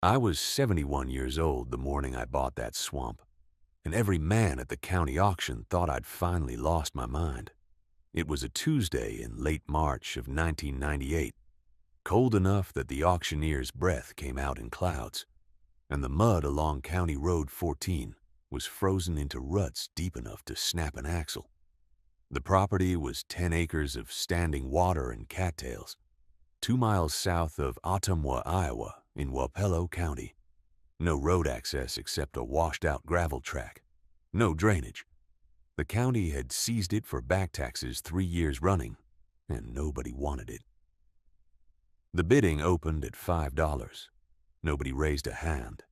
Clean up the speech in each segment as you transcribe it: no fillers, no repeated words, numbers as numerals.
I was 71 years old the morning I bought that swamp, and every man at the county auction thought I'd finally lost my mind. It was a Tuesday in late March of 1998, cold enough that the auctioneer's breath came out in clouds, and the mud along County Road 14 was frozen into ruts deep enough to snap an axle. The property was 10 acres of standing water and cattails, 2 miles south of Ottumwa, Iowa, in Wapello County. No road access except a washed-out gravel track. No drainage. The county had seized it for back taxes 3 years running, and nobody wanted it. The bidding opened at $5. Nobody raised a hand.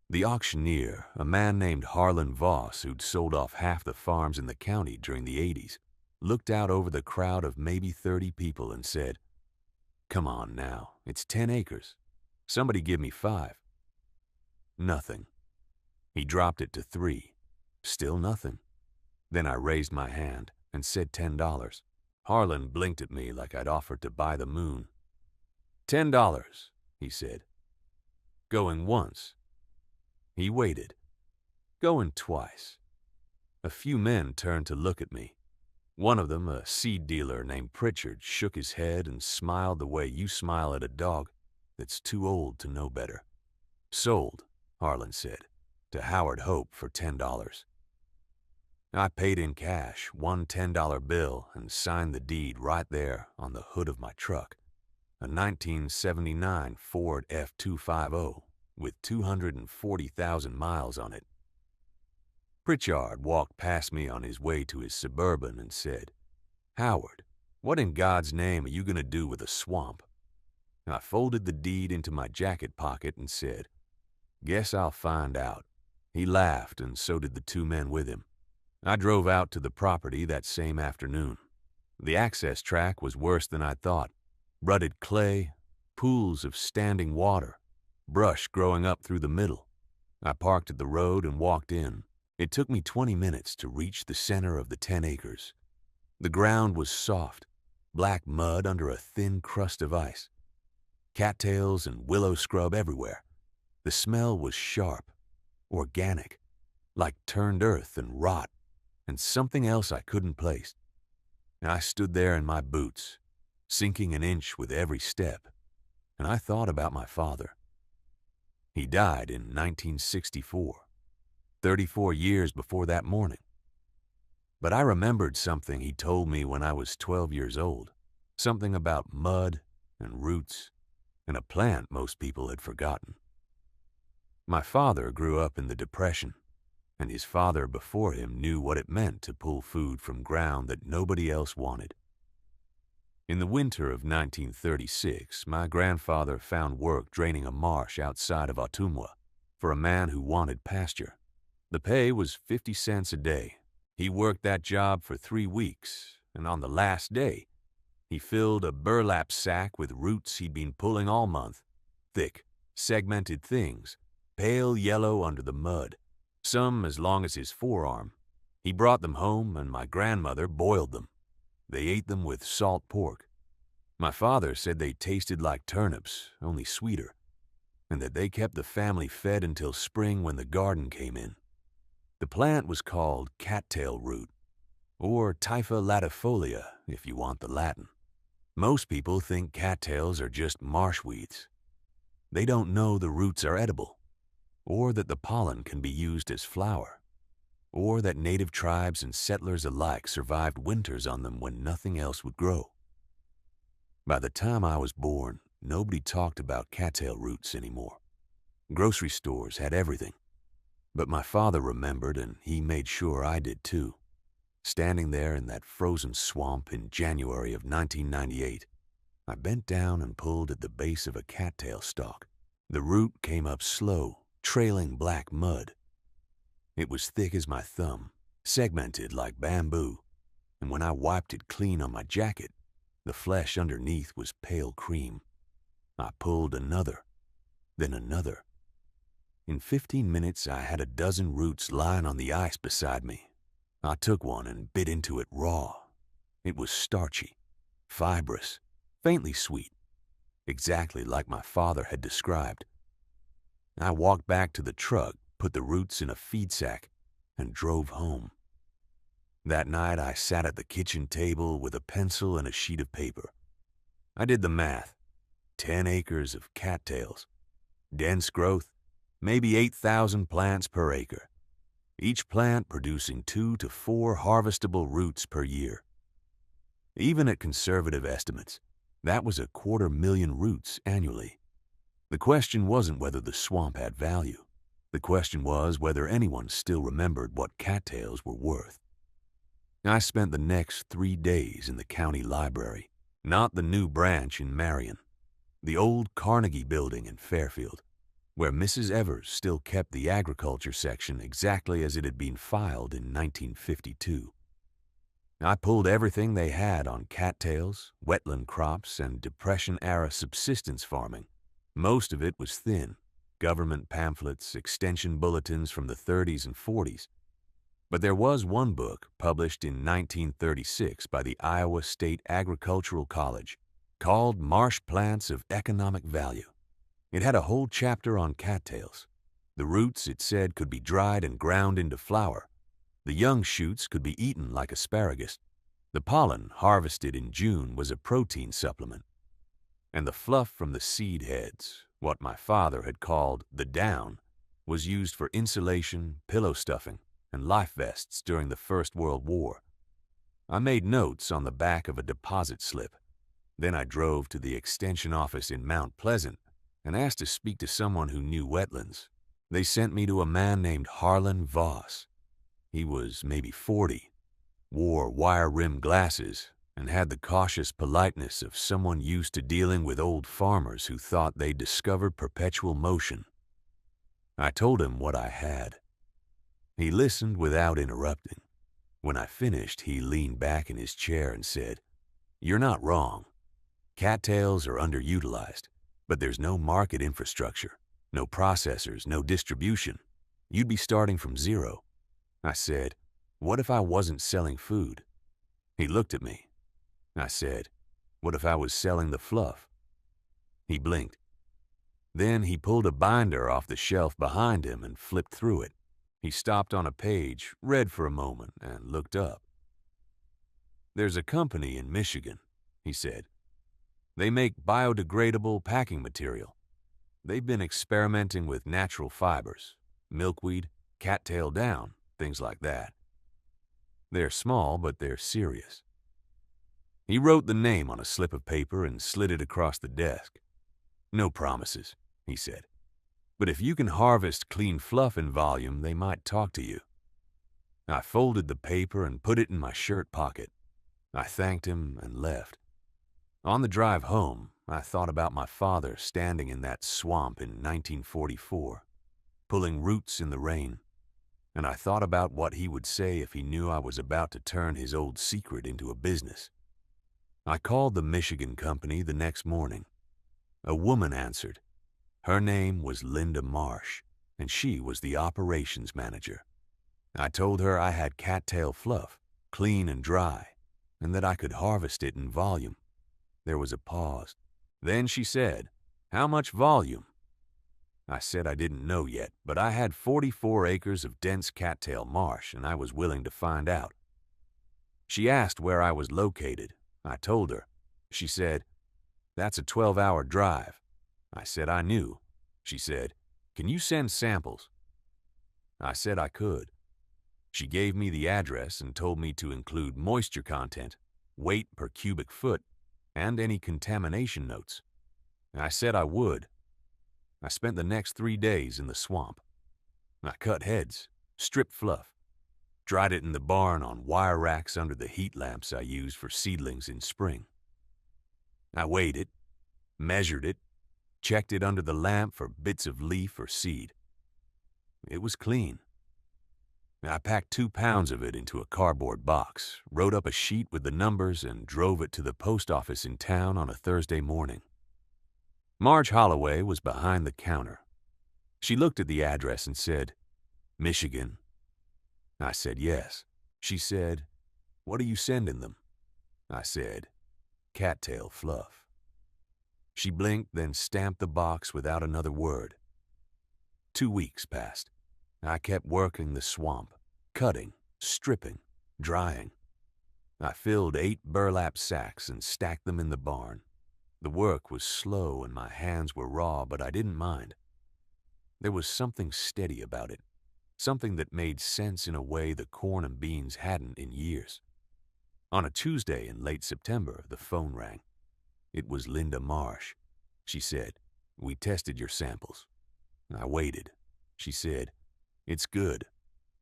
The auctioneer, a man named Harlan Voss, who'd sold off half the farms in the county during the 80s, looked out over the crowd of maybe 30 people and said, "Come on now, it's 10 acres. Somebody give me 5. Nothing. He dropped it to 3. Still nothing. Then I raised my hand and said $10. Harlan blinked at me like I'd offered to buy the moon. $10, he said. Going once. He waited. Going twice. A few men turned to look at me. One of them, a seed dealer named Pritchard, shook his head and smiled the way you smile at a dog that's too old to know better. Sold, Harlan said, to Howard Hope for $10. I paid in cash, one $10 bill, and signed the deed right there on the hood of my truck, a 1979 Ford F-250 with 240,000 miles on it. Pritchard walked past me on his way to his Suburban and said, "Howard, what in God's name are you going to do with a swamp?" I folded the deed into my jacket pocket and said, "Guess I'll find out." He laughed, and so did the 2 men with him. I drove out to the property that same afternoon. The access track was worse than I thought. Rutted clay, pools of standing water, brush growing up through the middle. I parked at the road and walked in. It took me 20 minutes to reach the center of the 10 acres. The ground was soft, black mud under a thin crust of ice. Cattails and willow scrub everywhere. The smell was sharp, organic, like turned earth and rot, and something else I couldn't place. I stood there in my boots, sinking an inch with every step, and I thought about my father. He died in 1964, 34 years before that morning. But I remembered something he told me when I was 12 years old, something about mud and roots and a plant most people had forgotten. My father grew up in the Depression, and his father before him knew what it meant to pull food from ground that nobody else wanted. In the winter of 1936, my grandfather found work draining a marsh outside of Ottumwa for a man who wanted pasture. The pay was 50 cents a day. He worked that job for 3 weeks, and on the last day, he filled a burlap sack with roots he'd been pulling all month, thick, segmented things, pale yellow under the mud, some as long as his forearm. He brought them home, and my grandmother boiled them. They ate them with salt pork. My father said they tasted like turnips, only sweeter, and that they kept the family fed until spring when the garden came in. The plant was called cattail root, or Typha latifolia if you want the Latin. Most people think cattails are just marsh weeds. They don't know the roots are edible, or that the pollen can be used as flour, or that native tribes and settlers alike survived winters on them when nothing else would grow. By the time I was born, nobody talked about cattail roots anymore. Grocery stores had everything. But my father remembered, and he made sure I did too. Standing there in that frozen swamp in January of 1998, I bent down and pulled at the base of a cattail stalk. The root came up slow, trailing black mud. It was thick as my thumb, segmented like bamboo, and when I wiped it clean on my jacket, the flesh underneath was pale cream. I pulled another, then another. In 15 minutes, I had a dozen roots lying on the ice beside me. I took one and bit into it raw. It was starchy, fibrous, faintly sweet, exactly like my father had described. I walked back to the truck, put the roots in a feed sack, and drove home. That night, I sat at the kitchen table with a pencil and a sheet of paper. I did the math. 10 acres of cattails. Dense growth, maybe 8,000 plants per acre. Each plant producing 2 to 4 harvestable roots per year. Even at conservative estimates, that was 250,000 roots annually. The question wasn't whether the swamp had value. The question was whether anyone still remembered what cattails were worth. I spent the next 3 days in the county library, not the new branch in Marion, the old Carnegie building in Fairfield, where Mrs. Evers still kept the agriculture section exactly as it had been filed in 1952. I pulled everything they had on cattails, wetland crops, and Depression-era subsistence farming. Most of it was thin, government pamphlets, extension bulletins from the 30s and 40s. But there was one book published in 1936 by the Iowa State Agricultural College called Marsh Plants of Economic Value. It had a whole chapter on cattails. The roots, it said, could be dried and ground into flour. The young shoots could be eaten like asparagus. The pollen, harvested in June, was a protein supplement. And the fluff from the seed heads, what my father had called the down, was used for insulation, pillow stuffing, and life vests during the First World War. I made notes on the back of a deposit slip. Then I drove to the extension office in Mount Pleasant and asked to speak to someone who knew wetlands. They sent me to a man named Harlan Voss. He was maybe 40, wore wire-rimmed glasses, and had the cautious politeness of someone used to dealing with old farmers who thought they'd discovered perpetual motion. I told him what I had. He listened without interrupting. When I finished, he leaned back in his chair and said, "You're not wrong. Cattails are underutilized, but there's no market infrastructure, no processors, no distribution. You'd be starting from zero." I said, "What if I wasn't selling food?" He looked at me. I said, "What if I was selling the fluff?" He blinked. Then he pulled a binder off the shelf behind him and flipped through it. He stopped on a page, read for a moment, and looked up. "There's a company in Michigan," he said. "They make biodegradable packing material. They've been experimenting with natural fibers, milkweed, cattail down, things like that. They're small, but they're serious." He wrote the name on a slip of paper and slid it across the desk. "No promises," he said. "But if you can harvest clean fluff in volume, they might talk to you." I folded the paper and put it in my shirt pocket. I thanked him and left. On the drive home, I thought about my father standing in that swamp in 1944, pulling roots in the rain, and I thought about what he would say if he knew I was about to turn his old secret into a business. I called the Michigan company the next morning. A woman answered. Her name was Linda Marsh, and she was the operations manager. I told her I had cattail fluff, clean and dry, and that I could harvest it in volume. There was a pause. Then she said, "How much volume?" I said I didn't know yet, but I had 44 acres of dense cattail marsh, and I was willing to find out. She asked where I was located. I told her. She said, "That's a 12-hour drive." I said I knew. She said, "Can you send samples?" I said I could. She gave me the address and told me to include moisture content, weight per cubic foot, and any contamination notes. I said I would. I spent the next 3 days in the swamp. I cut heads, stripped fluff, dried it in the barn on wire racks under the heat lamps I used for seedlings in spring. I weighed it, measured it, checked it under the lamp for bits of leaf or seed. It was clean. I packed 2 pounds of it into a cardboard box, wrote up a sheet with the numbers, and drove it to the post office in town on a Thursday morning. Marge Holloway was behind the counter. She looked at the address and said, "Michigan." I said yes. She said, "What are you sending them?" I said, "Cattail fluff." She blinked, then stamped the box without another word. 2 weeks passed. I kept working the swamp, cutting, stripping, drying. I filled 8 burlap sacks and stacked them in the barn. The work was slow and my hands were raw, but I didn't mind. There was something steady about it, something that made sense in a way the corn and beans hadn't in years. On a Tuesday in late September, the phone rang. It was Linda Marsh. She said, "We tested your samples." I waited. She said, "It's good,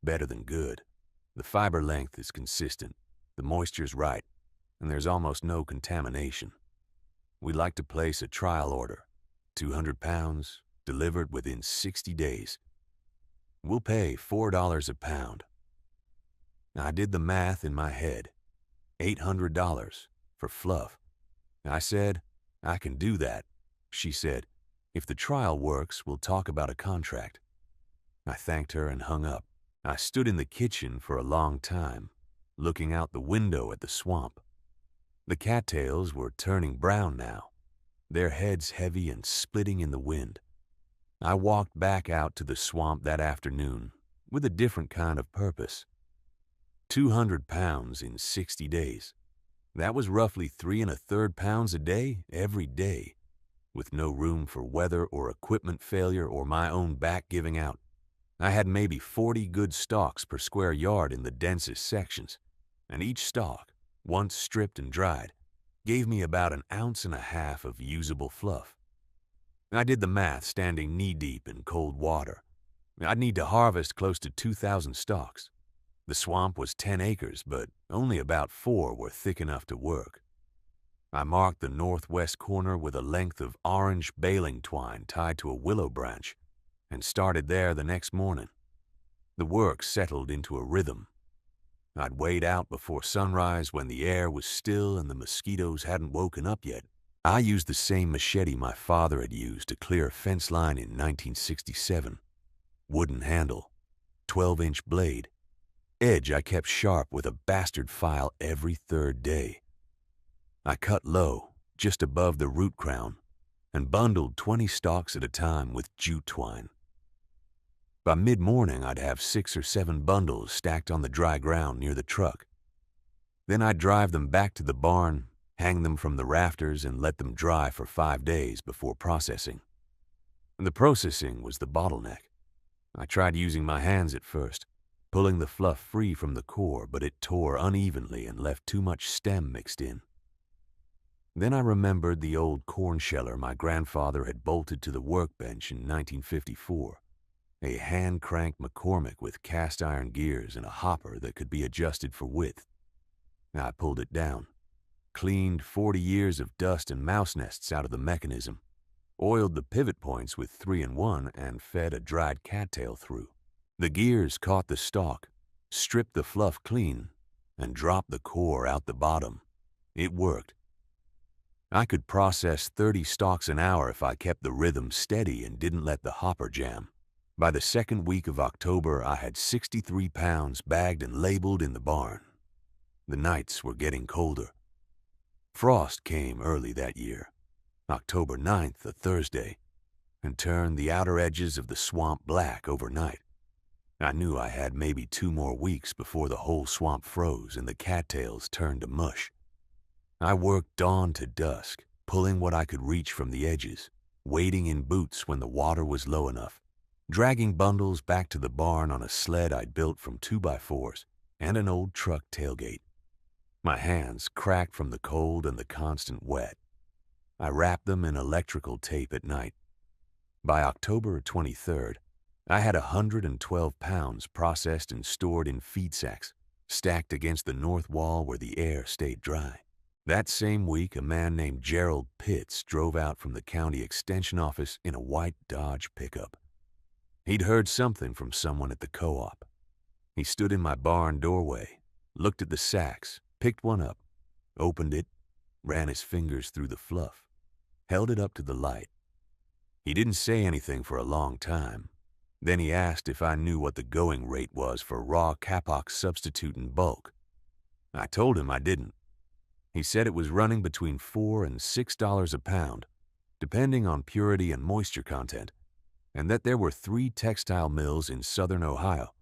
better than good. The fiber length is consistent, the moisture's right, and there's almost no contamination. We'd like to place a trial order, 200 pounds, delivered within 60 days. We'll pay $4 a pound." I did the math in my head. $800 for fluff. I said, "I can do that." She said, "If the trial works, we'll talk about a contract." I thanked her and hung up. I stood in the kitchen for a long time, looking out the window at the swamp. The cattails were turning brown now, their heads heavy and splitting in the wind. I walked back out to the swamp that afternoon with a different kind of purpose. 200 pounds in 60 days. That was roughly 3 1/3 pounds a day, every day, with no room for weather or equipment failure or my own back giving out. I had maybe 40 good stalks per square yard in the densest sections, and each stalk, once stripped and dried, gave me about 1.5 ounces of usable fluff. I did the math standing knee-deep in cold water. I'd need to harvest close to 2,000 stalks. The swamp was 10 acres, but only about 4 were thick enough to work. I marked the northwest corner with a length of orange baling twine tied to a willow branch and started there the next morning. The work settled into a rhythm. I'd wait out before sunrise when the air was still and the mosquitoes hadn't woken up yet. I used the same machete my father had used to clear a fence line in 1967. Wooden handle, 12-inch blade. Edge I kept sharp with a bastard file every 3rd day. I cut low, just above the root crown, and bundled 20 stalks at a time with jute twine. By mid-morning, I'd have 6 or 7 bundles stacked on the dry ground near the truck. Then I'd drive them back to the barn, hang them from the rafters, and let them dry for 5 days before processing. The processing was the bottleneck. I tried using my hands at first, pulling the fluff free from the core, but it tore unevenly and left too much stem mixed in. Then I remembered the old corn sheller my grandfather had bolted to the workbench in 1954, a hand-cranked McCormick with cast-iron gears and a hopper that could be adjusted for width. I pulled it down, cleaned 40 years of dust and mouse nests out of the mechanism, oiled the pivot points with 3-in-1, and fed a dried cattail through. The gears caught the stalk, stripped the fluff clean, and dropped the core out the bottom. It worked. I could process 30 stalks an hour if I kept the rhythm steady and didn't let the hopper jam. By the 2nd week of October, I had 63 pounds bagged and labeled in the barn. The nights were getting colder. Frost came early that year, October 9th, a Thursday, and turned the outer edges of the swamp black overnight. I knew I had maybe 2 more weeks before the whole swamp froze and the cattails turned to mush. I worked dawn to dusk, pulling what I could reach from the edges, wading in boots when the water was low enough, dragging bundles back to the barn on a sled I'd built from 2x4s and an old truck tailgate. My hands cracked from the cold and the constant wet. I wrapped them in electrical tape at night. By October 23rd, I had 112 pounds processed and stored in feed sacks, stacked against the north wall where the air stayed dry. That same week, a man named Gerald Pitts drove out from the county extension office in a white Dodge pickup. He'd heard something from someone at the co-op. He stood in my barn doorway, looked at the sacks, picked one up, opened it, ran his fingers through the fluff, held it up to the light. He didn't say anything for a long time. Then he asked if I knew what the going rate was for raw Kapok substitute in bulk. I told him I didn't. He said it was running between $4 and $6 a pound, depending on purity and moisture content, and that there were 3 textile mills in southern Ohio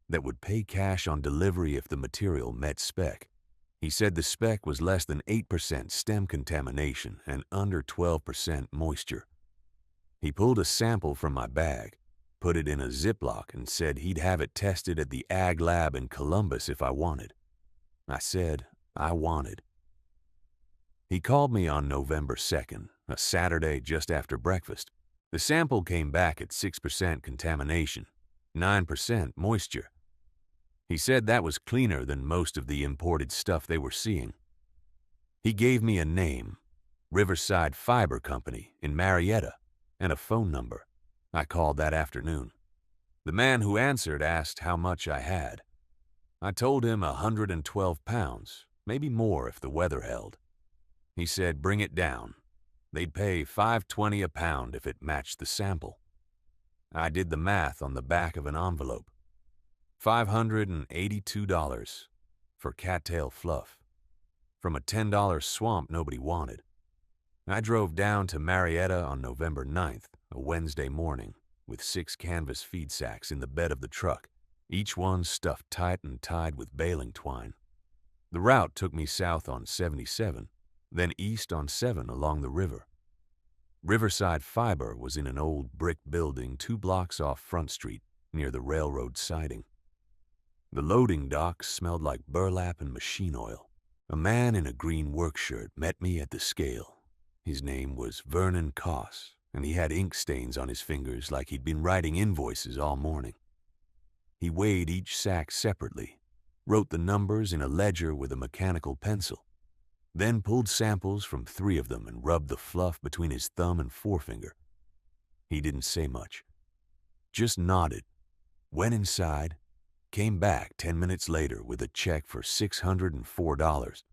that would pay cash on delivery if the material met spec. He said the spec was less than 8% stem contamination and under 12% moisture. He pulled a sample from my bag, put it in a Ziploc, and said he'd have it tested at the Ag Lab in Columbus if I wanted. I said I wanted. He called me on November 2nd, a Saturday just after breakfast. The sample came back at 6% contamination, 9% moisture. He said that was cleaner than most of the imported stuff they were seeing. He gave me a name, Riverside Fiber Company in Marietta, and a phone number. I called that afternoon. The man who answered asked how much I had. I told him 112 pounds, maybe more if the weather held. He said bring it down. They'd pay $5.20 a pound if it matched the sample. I did the math on the back of an envelope. $582 for cattail fluff, from a $10 swamp nobody wanted. I drove down to Marietta on November 9th, a Wednesday morning, with 6 canvas feed sacks in the bed of the truck, each one stuffed tight and tied with baling twine. The route took me south on 77, then east on 7 along the river. Riverside Fiber was in an old brick building 2 blocks off Front Street, near the railroad siding. The loading dock smelled like burlap and machine oil. A man in a green work shirt met me at the scale. His name was Vernon Koss, and he had ink stains on his fingers like he'd been writing invoices all morning. He weighed each sack separately, wrote the numbers in a ledger with a mechanical pencil, then pulled samples from 3 of them and rubbed the fluff between his thumb and forefinger. He didn't say much, just nodded, went inside, came back 10 minutes later with a check for $604,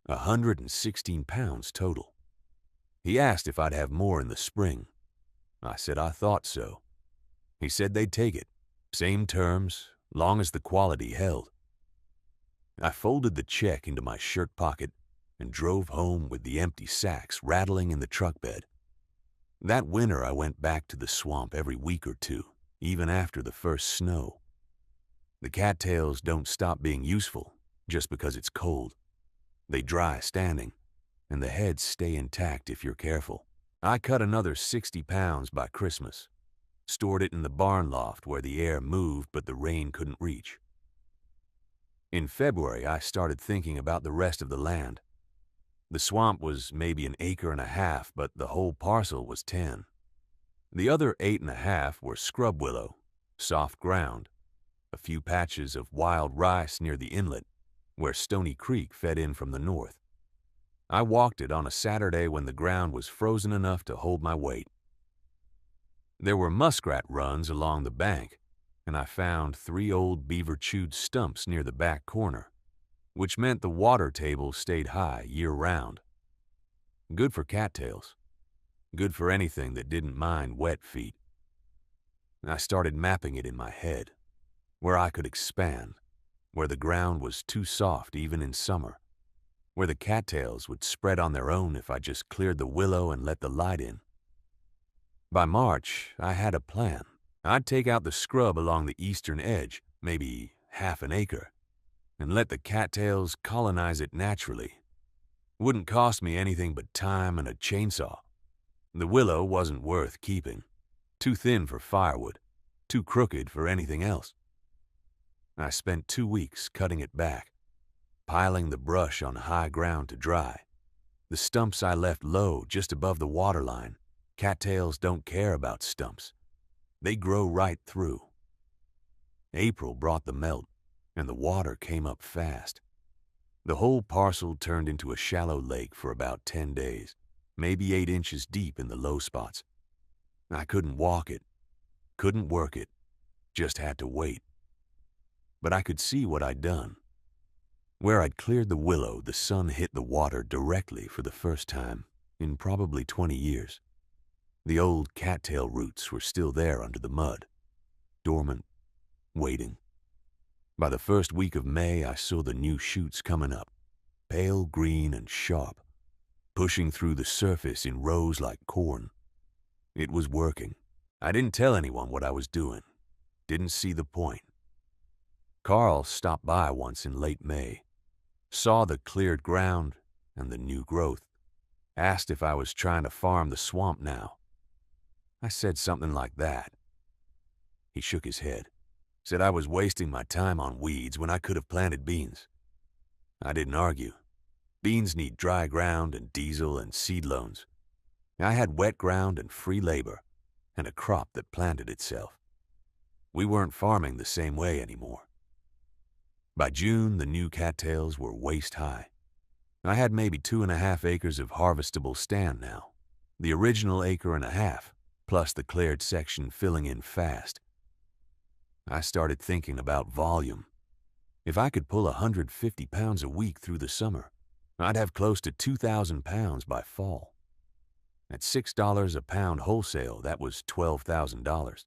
116 pounds total. He asked if I'd have more in the spring. I said I thought so. He said they'd take it, same terms, long as the quality held. I folded the check into my shirt pocket and drove home with the empty sacks rattling in the truck bed. That winter I went back to the swamp every week or 2, even after the first snow. The cattails don't stop being useful just because it's cold. They dry standing, and the heads stay intact if you're careful. I cut another 60 pounds by Christmas, stored it in the barn loft where the air moved but the rain couldn't reach. In February, I started thinking about the rest of the land. The swamp was maybe 1.5 acres, but the whole parcel was 10. The other 8.5 were scrub willow, soft ground, a few patches of wild rice near the inlet, where Stony Creek fed in from the north. I walked it on a Saturday when the ground was frozen enough to hold my weight. There were muskrat runs along the bank, and I found 3 old beaver-chewed stumps near the back corner, which meant the water table stayed high year-round. Good for cattails. Good for anything that didn't mind wet feet. I started mapping it in my head, where I could expand, where the ground was too soft even in summer, where the cattails would spread on their own if I just cleared the willow and let the light in. By March, I had a plan. I'd take out the scrub along the eastern edge, maybe ½ an acre, and let the cattails colonize it naturally. Wouldn't cost me anything but time and a chainsaw. The willow wasn't worth keeping. Too thin for firewood, too crooked for anything else. I spent 2 weeks cutting it back, piling the brush on high ground to dry. The stumps I left low just above the waterline. Cattails don't care about stumps. They grow right through. April brought the melt, and the water came up fast. The whole parcel turned into a shallow lake for about 10 days, maybe 8 inches deep in the low spots. I couldn't walk it, couldn't work it, just had to wait. But I could see what I'd done. Where I'd cleared the willow, the sun hit the water directly for the first time in probably 20 years. The old cattail roots were still there under the mud, dormant, waiting. By the first week of May, I saw the new shoots coming up, pale green and sharp, pushing through the surface in rows like corn. It was working. I didn't tell anyone what I was doing. Didn't see the point. Carl stopped by once in late May, saw the cleared ground and the new growth, asked if I was trying to farm the swamp now. I said something like that. He shook his head, said I was wasting my time on weeds when I could have planted beans. I didn't argue. Beans need dry ground and diesel and seed loans. I had wet ground and free labor, and a crop that planted itself. We weren't farming the same way anymore. By June, the new cattails were waist high. I had maybe 2.5 acres of harvestable stand now, the original 1.5 acres, plus the cleared section filling in fast. I started thinking about volume. If I could pull 150 pounds a week through the summer, I'd have close to 2,000 pounds by fall. At $6 a pound wholesale, that was $12,000.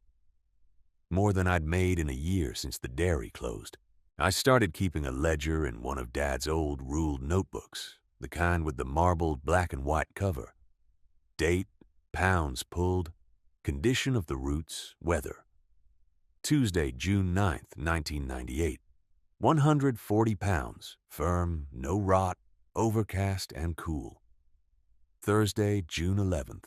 More than I'd made in a year since the dairy closed. I started keeping a ledger in one of Dad's old ruled notebooks, the kind with the marbled black and white cover. Date, pounds pulled, condition of the roots, weather. Tuesday, June 9th, 1998. 140 pounds, firm, no rot, overcast and cool. Thursday, June 11th.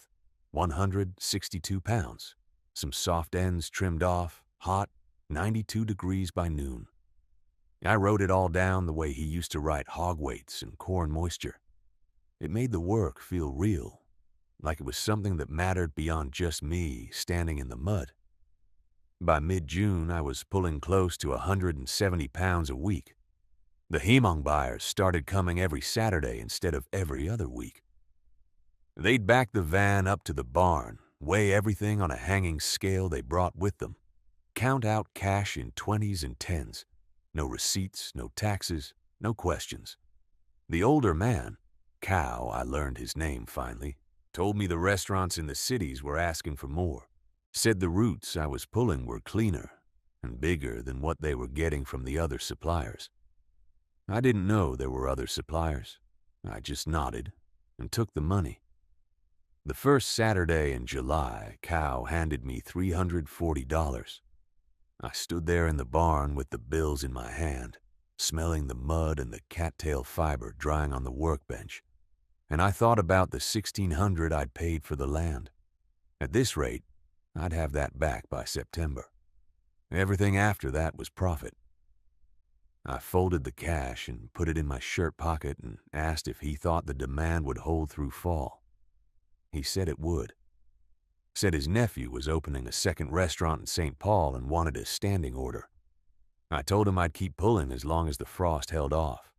162 pounds, some soft ends trimmed off, hot, 92 degrees by noon. I wrote it all down the way he used to write hog weights and corn moisture. It made the work feel real, like it was something that mattered beyond just me standing in the mud. By mid-June, I was pulling close to 170 pounds a week. The Hemong buyers started coming every Saturday instead of every other week. They'd back the van up to the barn, weigh everything on a hanging scale they brought with them, count out cash in 20s and 10s. No receipts, no taxes, no questions. The older man, Cow, I learned his name finally, told me the restaurants in the cities were asking for more. Said the roots I was pulling were cleaner and bigger than what they were getting from the other suppliers. I didn't know there were other suppliers. I just nodded and took the money. The first Saturday in July, Cow handed me $340. I stood there in the barn with the bills in my hand, smelling the mud and the cattail fiber drying on the workbench, and I thought about the $1,600 I'd paid for the land. At this rate, I'd have that back by September. Everything after that was profit. I folded the cash and put it in my shirt pocket and asked if he thought the demand would hold through fall. He said it would. Said his nephew was opening a second restaurant in St. Paul and wanted a standing order. I told him I'd keep pulling as long as the frost held off.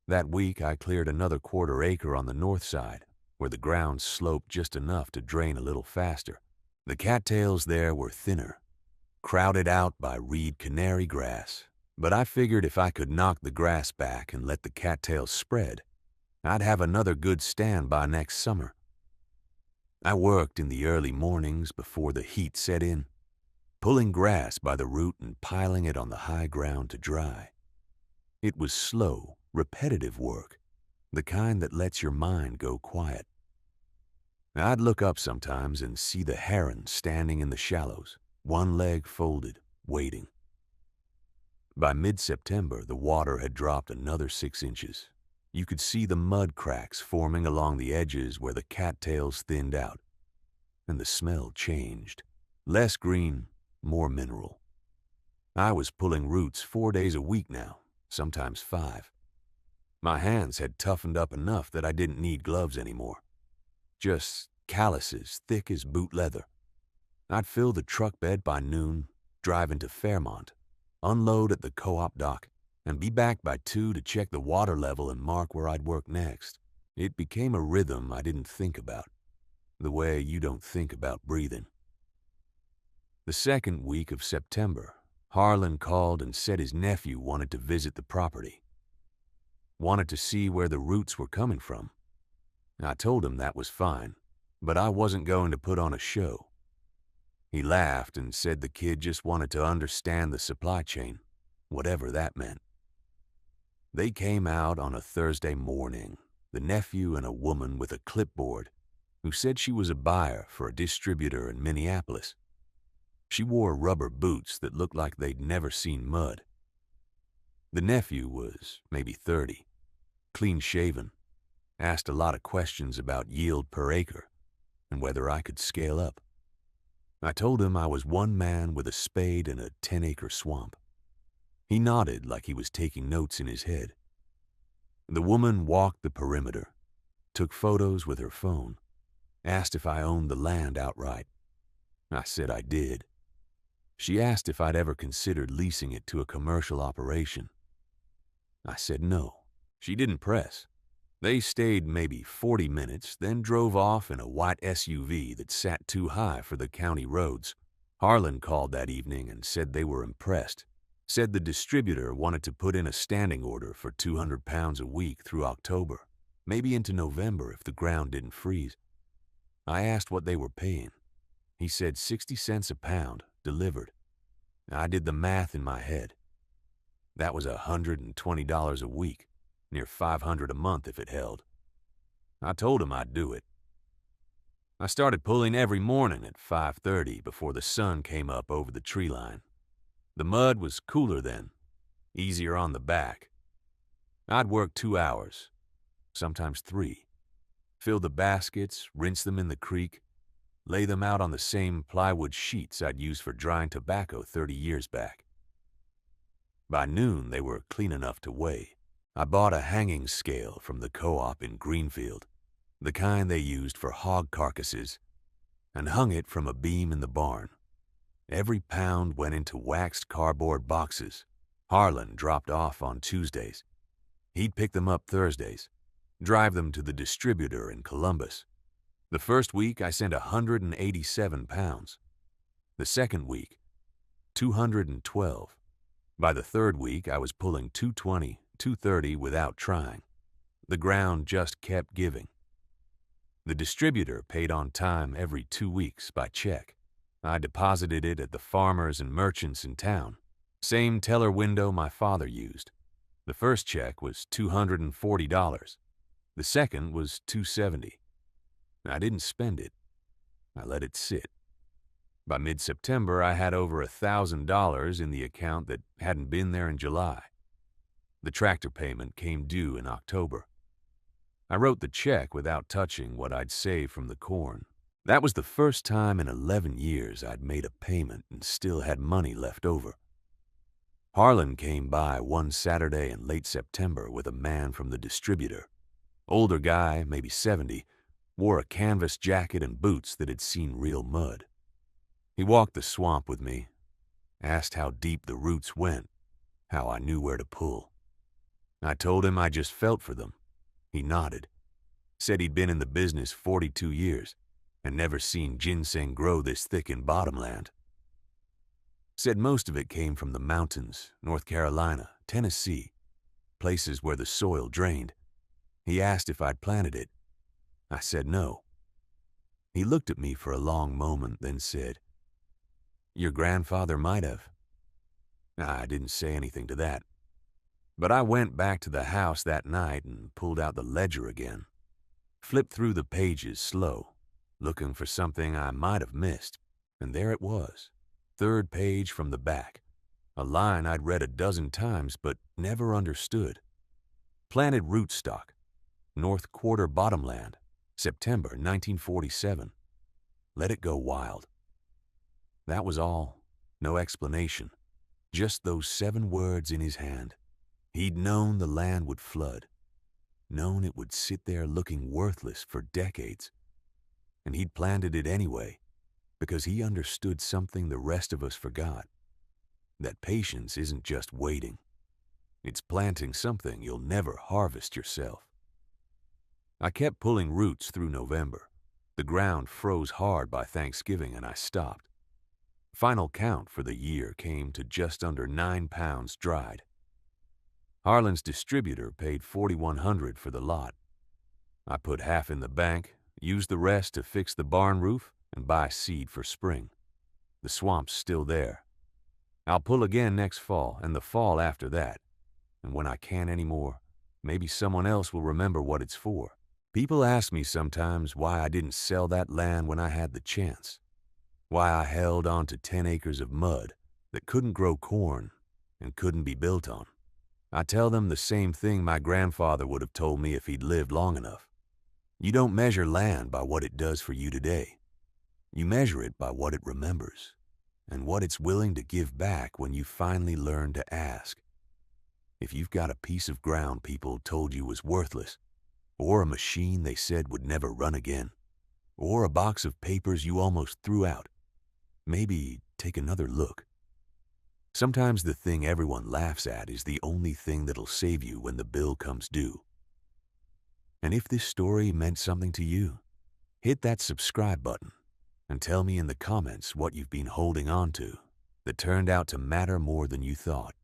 That week, I cleared another 1/4 acre on the north side, where the ground sloped just enough to drain a little faster. The cattails there were thinner, crowded out by reed canary grass, but I figured if I could knock the grass back and let the cattails spread, I'd have another good stand by next summer. I worked in the early mornings before the heat set in, pulling grass by the root and piling it on the high ground to dry. It was slow, repetitive work, the kind that lets your mind go quiet. I'd look up sometimes and see the heron standing in the shallows, one leg folded, waiting. By mid-September, the water had dropped another 6 inches. You could see the mud cracks forming along the edges where the cattails thinned out. And the smell changed. Less green, more mineral. I was pulling roots 4 days a week now, sometimes 5. My hands had toughened up enough that I didn't need gloves anymore. Just calluses thick as boot leather. I'd fill the truck bed by noon, drive into Fairmont, unload at the co-op dock, and be back by 2 to check the water level and mark where I'd work next. It became a rhythm I didn't think about, the way you don't think about breathing. The second week of September, Harlan called and said his nephew wanted to visit the property. Wanted to see where the roots were coming from. I told him that was fine, but I wasn't going to put on a show. He laughed and said the kid just wanted to understand the supply chain, whatever that meant. They came out on a Thursday morning, the nephew and a woman with a clipboard, who said she was a buyer for a distributor in Minneapolis. She wore rubber boots that looked like they'd never seen mud. The nephew was maybe 30, clean-shaven, asked a lot of questions about yield per acre and whether I could scale up. I told him I was one man with a spade in a 10-acre swamp. He nodded like he was taking notes in his head. The woman walked the perimeter, took photos with her phone, asked if I owned the land outright. I said I did. She asked if I'd ever considered leasing it to a commercial operation. I said no. She didn't press. They stayed maybe 40 minutes, then drove off in a white SUV that sat too high for the county roads. Harlan called that evening and said they were impressed. Said the distributor wanted to put in a standing order for 200 pounds a week through October, maybe into November if the ground didn't freeze. I asked what they were paying. He said 60 cents a pound, delivered. I did the math in my head. That was $120 a week, near $500 a month if it held. I told him I'd do it. I started pulling every morning at 5:30 before the sun came up over the tree line. The mud was cooler then, easier on the back. I'd work 2 hours, sometimes 3. Fill the baskets, rinse them in the creek, lay them out on the same plywood sheets I'd used for drying tobacco 30 years back. By noon, they were clean enough to weigh. I bought a hanging scale from the co-op in Greenfield, the kind they used for hog carcasses, and hung it from a beam in the barn. Every pound went into waxed cardboard boxes. Harlan dropped off on Tuesdays. He'd pick them up Thursdays, drive them to the distributor in Columbus. The first week, I sent 187 pounds. The second week, 212. By the third week, I was pulling 220, 230 without trying. The ground just kept giving. The distributor paid on time every 2 weeks by check. I deposited it at the farmers and merchants in town. Same teller window my father used. The first check was $240. The second was $270. I didn't spend it. I let it sit. By mid-September, I had over $1,000 in the account that hadn't been there in July. The tractor payment came due in October. I wrote the check without touching what I'd saved from the corn. That was the first time in 11 years I'd made a payment and still had money left over. Harlan came by one Saturday in late September with a man from the distributor. Older guy, maybe 70, wore a canvas jacket and boots that had seen real mud. He walked the swamp with me, asked how deep the roots went, how I knew where to pull. I told him I just felt for them. He nodded, said he'd been in the business 42 years and never seen ginseng grow this thick in bottomland. Said most of it came from the mountains, North Carolina, Tennessee, places where the soil drained. He asked if I'd planted it. I said no. He looked at me for a long moment, then said, "Your grandfather might have." I didn't say anything to that. But I went back to the house that night and pulled out the ledger again. Flipped through the pages slow, looking for something I might have missed, and there it was. Third page from the back. A line I'd read a dozen times but never understood. Planted rootstock, North Quarter Bottomland, September 1947. Let it go wild. That was all. No explanation. Just those 7 words in his hand. He'd known the land would flood. Known it would sit there looking worthless for decades. And he'd planted it anyway, because he understood something the rest of us forgot. That patience isn't just waiting. It's planting something you'll never harvest yourself. I kept pulling roots through November. The ground froze hard by Thanksgiving and I stopped. Final count for the year came to just under 9 pounds dried. Harlan's distributor paid $4,100 for the lot. I put half in the bank, used the rest to fix the barn roof and buy seed for spring. The swamp's still there. I'll pull again next fall and the fall after that. And when I can't anymore, maybe someone else will remember what it's for. People ask me sometimes why I didn't sell that land when I had the chance, why I held on to 10 acres of mud that couldn't grow corn and couldn't be built on. I tell them the same thing my grandfather would have told me if he'd lived long enough. You don't measure land by what it does for you today. You measure it by what it remembers and what it's willing to give back when you finally learn to ask. If you've got a piece of ground people told you was worthless, or a machine they said would never run again, or a box of papers you almost threw out, maybe take another look. Sometimes the thing everyone laughs at is the only thing that'll save you when the bill comes due. And if this story meant something to you, hit that subscribe button and tell me in the comments what you've been holding on to that turned out to matter more than you thought.